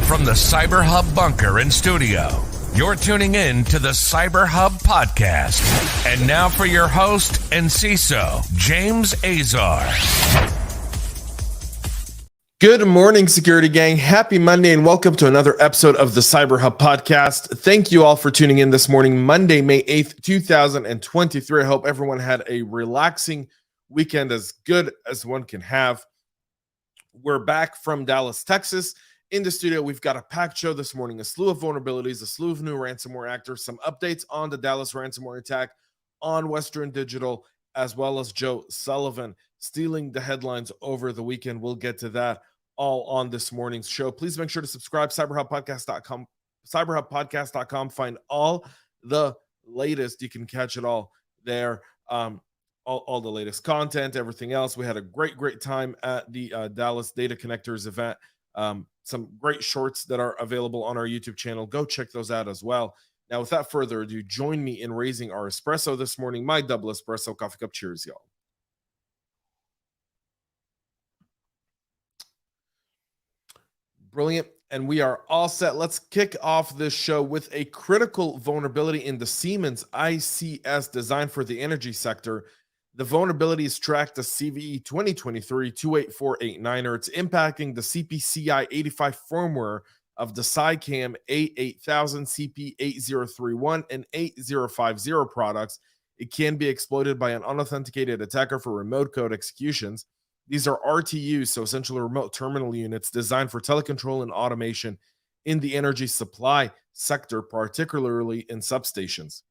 From the CyberHub bunker and studio, you're tuning in to the CyberHub Podcast. And now for your host and CISO, James Azar. Good morning, security gang. Happy Monday and welcome to another episode of the CyberHub Podcast. Thank you all for tuning in this morning, Monday, May 8th, 2023. I hope everyone had a relaxing weekend, as good as one can have. We're back from Dallas, Texas. In the studio, we've got a packed show this morning, a slew of vulnerabilities, a slew of new ransomware actors, some updates on the Dallas ransomware attack on Western Digital, as well as Joe Sullivan stealing the headlines over the weekend. We'll get to that all on this morning's show. Please make sure to subscribe, cyberhubpodcast.com, cyberhubpodcast.com. Find all the latest. You can catch it all there. All the latest content, everything else. We had a great time at the Dallas Data Connectors event. Some great shorts that are available on our YouTube channel. Go check those out as well. Now, without further ado, join me in raising our espresso this morning, my double espresso coffee cup. Cheers, y'all. Brilliant. And we are all set. Let's kick off this show with a critical vulnerability in the Siemens ICS designed for the energy sector. The vulnerability is tracked as CVE 2023-28489, or it's impacting the CPCI 85 firmware of the SciCam A8000, CP8031, and 8050 products. It can be exploited by an unauthenticated attacker for remote code executions. These are RTUs, so essentially remote terminal units designed for telecontrol and automation in the energy supply sector, particularly in substations.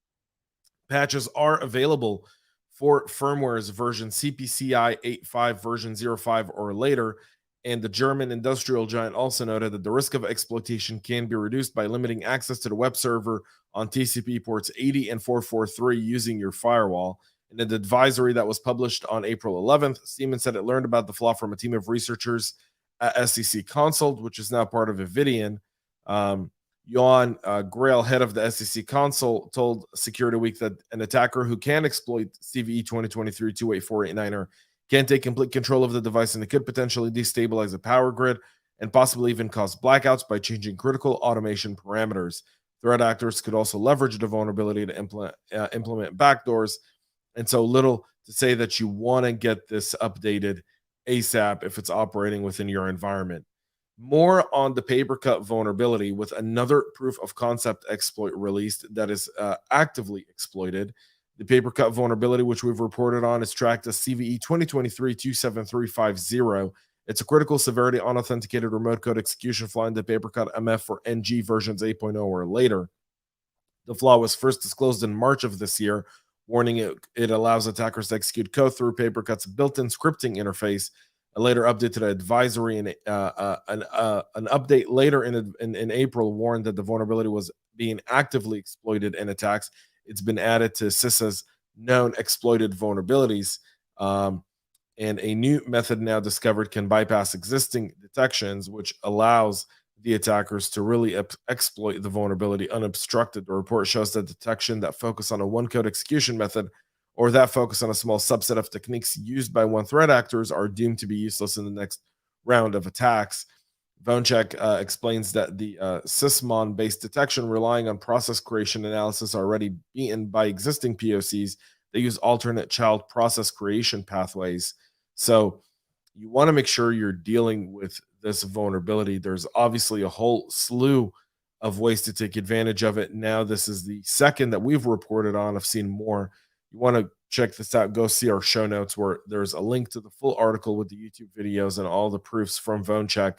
Patches are available for firmware's version CPCI 85 version 05 or later, and the German industrial giant also noted that the risk of exploitation can be reduced by limiting access to the web server on TCP ports 80 and 443 using your firewall. In an advisory that was published on April 11th, Siemens said it learned about the flaw from a team of researchers at SEC Consult, which is now part of Evidian. Jan Grail, head of the SEC Console, told Security Week that an attacker who can exploit CVE 2023-28489 can take complete control of the device, and it could potentially destabilize the power grid and possibly even cause blackouts by changing critical automation parameters. Threat actors could also leverage the vulnerability to implement backdoors. And so little to say that you want to get this updated ASAP if it's operating within your environment. More on the PaperCut vulnerability, with another proof of concept exploit released that is actively exploited. The PaperCut vulnerability, which we've reported on, is tracked as CVE 2023-27350. It's a critical severity unauthenticated remote code execution flaw in the PaperCut MF for NG versions 8.0 or later. The flaw was first disclosed in March of this year, warning it allows attackers to execute code through PaperCut's built-in scripting interface. A later update to the advisory and an update later in April warned that the vulnerability was being actively exploited in attacks. It's been added to CISA's known exploited vulnerabilities, and a new method now discovered can bypass existing detections, which allows the attackers to really exploit the vulnerability unobstructed. The report shows that detection that focus on a one-code execution method or that focus on a small subset of techniques used by one threat actors are doomed to be useless in the next round of attacks. Vonchek explains that the Sysmon-based detection relying on process creation analysis are already beaten by existing POCs. They use alternate child process creation pathways. So you want to make sure you're dealing with this vulnerability. There's obviously a whole slew of ways to take advantage of it. Now, this is the second that we've reported on. I've seen more. You want to check this out, go see our show notes where there's a link to the full article with the YouTube videos and all the proofs from Vonchek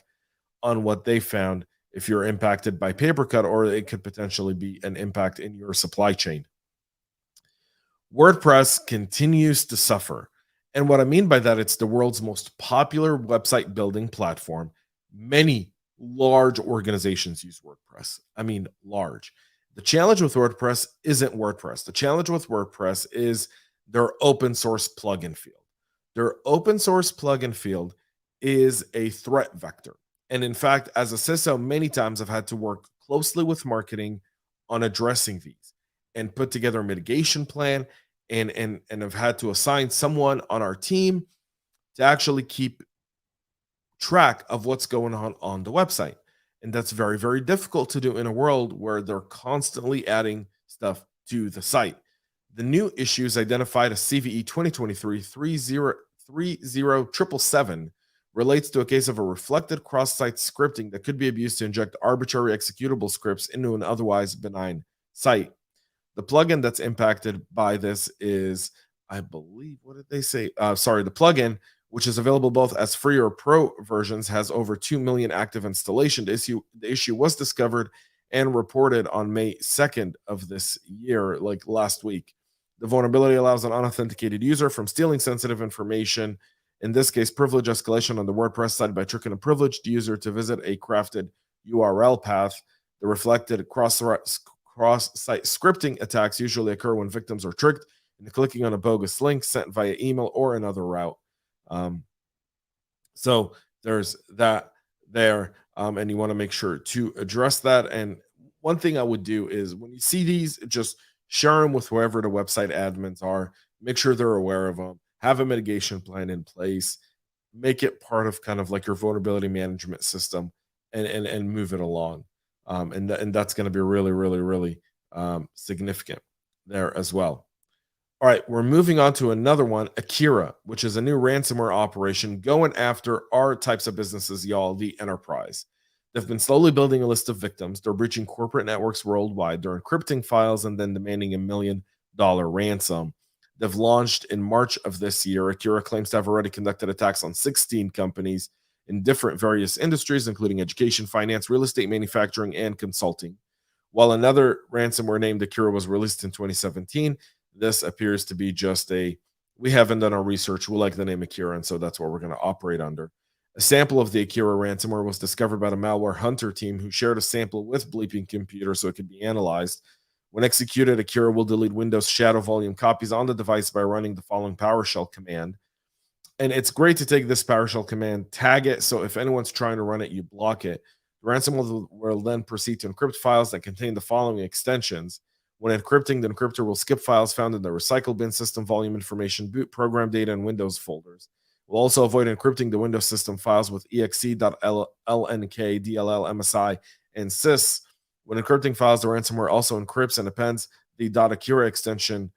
on what they found if you're impacted by PaperCut, or it could potentially be an impact in your supply chain. WordPress continues to suffer. And what I mean by that, it's the world's most popular website building platform. Many large organizations use WordPress. I mean, large. The challenge with WordPress isn't WordPress. The challenge with WordPress is their open source plugin field. Their open source plugin field is a threat vector. And in fact, as a CISO, many times I've had to work closely with marketing on addressing these and put together a mitigation plan, and have had to assign someone on our team to actually keep track of what's going on the website. And that's very, very difficult to do in a world where they're constantly adding stuff to the site. The new issues identified as CVE 2023-3030777 relates to a case of a reflected cross-site scripting that could be abused to inject arbitrary executable scripts into an otherwise benign site. The plugin that's impacted by this is, I believe, what did they say? The plugin, which is available both as free or pro versions, has over 2 million active installation. The issue was discovered and reported on May 2nd of this year, like last week. The vulnerability allows an unauthenticated user from stealing sensitive information, in this case, privilege escalation on the WordPress site, by tricking a privileged user to visit a crafted URL path. The reflected cross-site scripting attacks usually occur when victims are tricked into clicking on a bogus link sent via email or another route. So there's that there, and you want to make sure to address that. And one thing I would do is when you see these, just share them with whoever the website admins are. Make sure they're aware of them. Have a mitigation plan in place. Make it part of kind of like your vulnerability management system, and move it along. And that's going to be really, really, really significant there as well. All right, we're moving on to another one, Akira, which is a new ransomware operation going after our types of businesses, y'all, the enterprise. They've been slowly building a list of victims. They're breaching corporate networks worldwide. They're encrypting files and then demanding $1 million ransom. They've launched in March of this year. Akira claims to have already conducted attacks on 16 companies in different various industries, including education, finance, real estate, manufacturing, and consulting. While another ransomware named Akira was released in 2017, this appears to be just we haven't done our research. We like the name Akira, and so that's what we're going to operate under. A sample of the Akira ransomware was discovered by the malware hunter team, who shared a sample with Bleeping Computer so it could be analyzed. When executed, Akira will delete Windows shadow volume copies on the device by running the following PowerShell command. And it's great to take this PowerShell command, tag it, so if anyone's trying to run it, you block it. The ransomware will then proceed to encrypt files that contain the following extensions. When encrypting, the encryptor will skip files found in the recycle bin, system volume information, boot program data, and Windows folders. We'll also avoid encrypting the Windows system files with exe.lnk, DLL, MSI, and sys. When encrypting files, the ransomware also encrypts and appends the .akira extension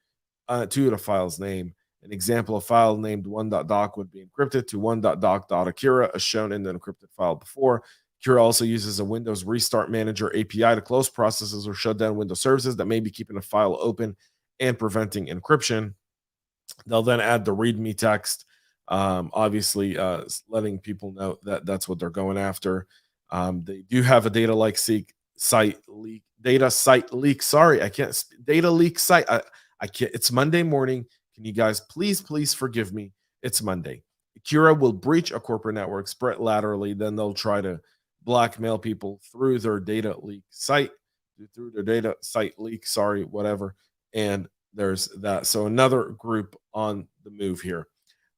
to the file's name. An example of file named 1.doc would be encrypted to 1.doc.akira, as shown in the encrypted file before. Akira also uses a Windows Restart Manager API to close processes or shut down Windows services that may be keeping a file open and preventing encryption. They'll then add the README text, obviously letting people know that that's what they're going after. They do have a data site leak. Sorry, I can't. Data leak site. I can't. It's Monday morning. Can you guys please forgive me? It's Monday. Akira will breach a corporate network, spread laterally. Then they'll try to blackmail people through their data leak site, whatever. And there's that. So another group on the move here.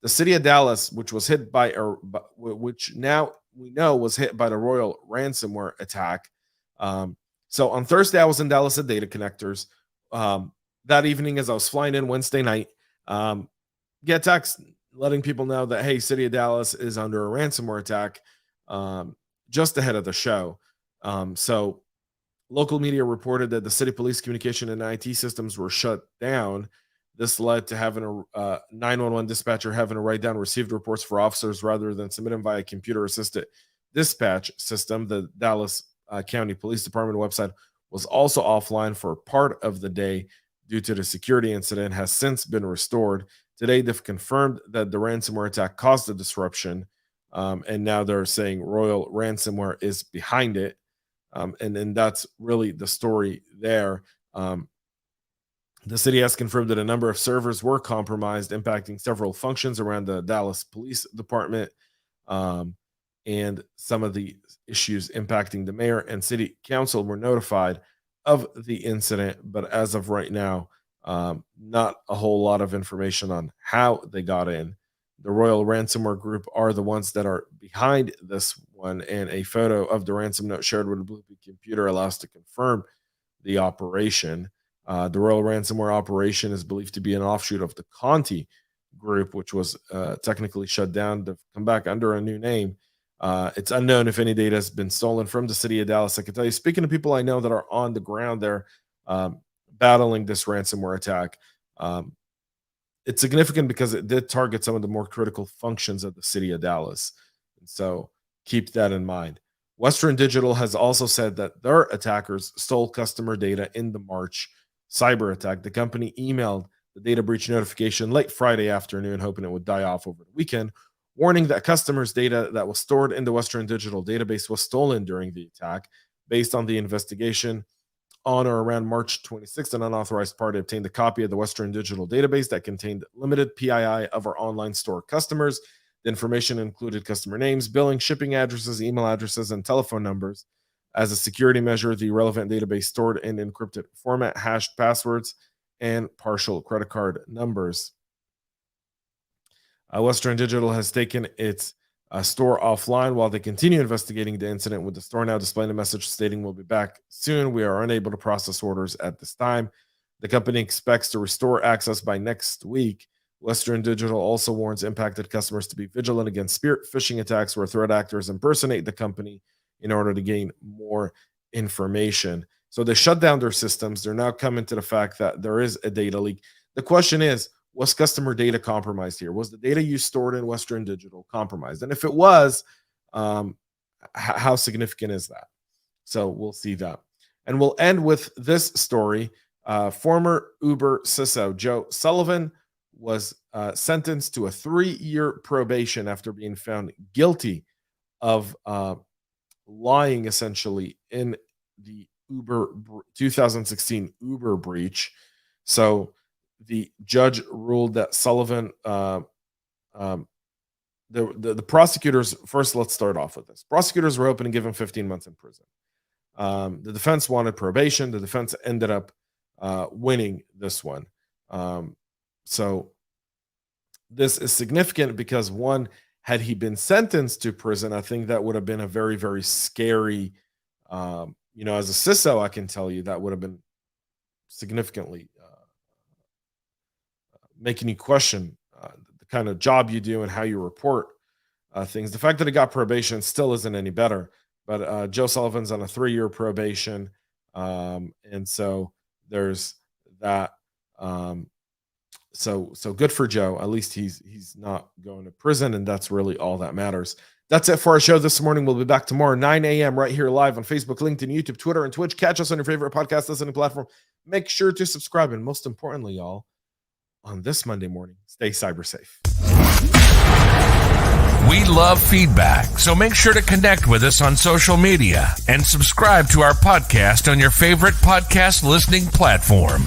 The city of Dallas, which was hit by which now we know was hit by the Royal ransomware attack. So on Thursday, I was in Dallas at Data Connectors. That evening, as I was flying in Wednesday night, get text letting people know that, hey, city of Dallas is under a ransomware attack, just ahead of the show. So local media reported that the city police communication and IT systems were shut down. This led to having a 911 dispatcher having to write down received reports for officers rather than submit them via computer-assisted dispatch system. The Dallas County Police Department website was also offline for part of the day due to the security incident, has since been restored. Today, they've confirmed that the ransomware attack caused the disruption, and now they're saying Royal Ransomware is behind it. And that's really the story there. The city has confirmed that a number of servers were compromised, impacting several functions around the Dallas Police Department, and some of the issues impacting the mayor and city council were notified of the incident. But as of right now, not a whole lot of information on how they got in. The Royal Ransomware Group are the ones that are behind this one, and a photo of the ransom note shared with a Bluetooth computer allows to confirm the operation. The Royal Ransomware operation is believed to be an offshoot of the Conti Group, which was technically shut down to come back under a new name. It's unknown if any data has been stolen from the city of Dallas. I can tell you, speaking to people I know that are on the ground there battling this ransomware attack, it's significant because it did target some of the more critical functions of the city of Dallas. And so keep that in mind. Western Digital has also said that their attackers stole customer data in the March cyber attack. The company emailed the data breach notification late Friday afternoon, hoping it would die off over the weekend, warning that customers' data that was stored in the Western Digital database was stolen during the attack. Based on the investigation, on or around March 26th, an unauthorized party obtained a copy of the Western Digital database that contained limited PII of our online store customers. The information included customer names, billing, shipping addresses, email addresses, and telephone numbers. As a security measure, the relevant database stored in encrypted format, hashed passwords, and partial credit card numbers. Western Digital has taken its store offline while they continue investigating the incident, with the store now displaying a message stating we'll be back soon. We are unable to process orders at this time. The company expects to restore access by next week. Western Digital also warns impacted customers to be vigilant against spear phishing attacks where threat actors impersonate the company in order to gain more information. So they shut down their systems. They're now coming to the fact that there is a data leak. The question is, was customer data compromised here? Was the data you stored in Western Digital compromised? And if it was, how significant is that? So we'll see that. And we'll end with this story. Former Uber CISO Joe Sullivan was sentenced to a 3-year probation after being found guilty of lying, essentially, in the 2016 Uber breach. So the judge ruled that Sullivan, the prosecutors, first let's start off with this. Prosecutors were hoping to give him 15 months in prison. The defense wanted probation. The defense ended up winning this one. So this is significant because, one, had he been sentenced to prison, I think that would have been a very, very scary, as a CISO, I can tell you that would have been significantly making you question the kind of job you do and how you report things. The fact that he got probation still isn't any better, but Joe Sullivan's on a 3-year probation. And so there's that. So good for Joe. At least he's not going to prison, and that's really all that matters. That's it for our show this morning. We'll be back tomorrow, 9 a.m. right here live on Facebook, LinkedIn, YouTube, Twitter, and Twitch. Catch us on your favorite podcast listening platform. Make sure to subscribe. And most importantly, y'all, on this Monday morning, stay cyber safe. We love feedback, so make sure to connect with us on social media and subscribe to our podcast on your favorite podcast listening platform.